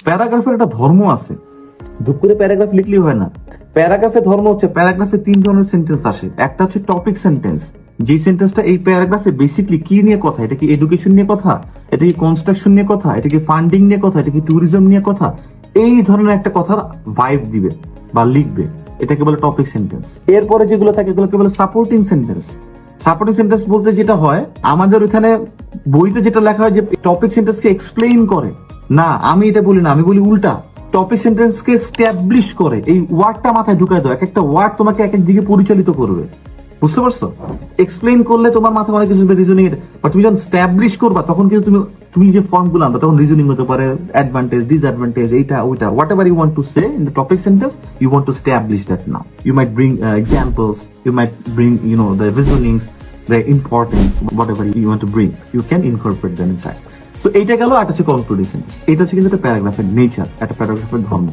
প্যারাগ্রাফের একটা ধর্ম আছে, দুঃখ করে প্যারাগ্রাফ লিখলেই হয় না। প্যারাগ্রাফের ধর্ম হচ্ছে, প্যারাগ্রাফে 3 ধরনের সেন্টেন্স আসে। একটা হচ্ছে টপিক সেন্টেন্স, যে সেন্টেন্সটা এই প্যারাগ্রাফে বেসিকলি কি নিয়ে কথা, এটা কি এডুকেশন নিয়ে কথা, এটা কি কনস্ট্রাকশন নিয়ে কথা, এটা কি ফান্ডিং নিয়ে কথা, এটা কি ট্যুরিজম নিয়ে কথা, এই ধরনের একটা কথার ভাইব দিবে বা লিখবে, এটাকে বলে টপিক সেন্টেন্স। এরপরে যেগুলো থাকে এগুলোকে বলে সাপোর্টিং সেন্টেন্স। সাপোর্টিং সেন্টেন্স বলতে যেটা হয়, আমাদের ওইখানে বইতে যেটা লেখা হয় যে টপিক সেন্টেন্সকে এক্সপ্লেইন করে, না আমি এটা বলি না, আমি বলি উল্টা, টপিক সেন্টেন্সকে স্ট্যাবলিশ করে। এই ওয়ার্ডটা মাথায় ঢুকায় দাও, এক একটা ওয়ার্ড তোমাকে এক এক দিকে পরিচালিত করবে, বুঝতে পারছো? এক্সপ্লেইন করলে তোমার মাথায় অনেক কিছু রিজনিং, বাট তুমি যখন স্ট্যাবলিশ করবা তখন কিন্তু তুমি তুমি যে ফর্ম গুলো আনবা তখন রিজনিং হতে পারে, অ্যাডভান্টেজ ডিসঅ্যাডভান্টেজ, এইটা ওইটা, whatever you want to say in the topic sentence, you want to establish that now. You might bring examples, you might bring the reasonings, the importance, whatever you want to bring, you can incorporate them inside. So এইটা গেল, আর হচ্ছে concluding sentence. এটা হচ্ছে কিন্তু একটা প্যারাগ্রাফের nature, একটা প্যারাগ্রাফের ধর্ম।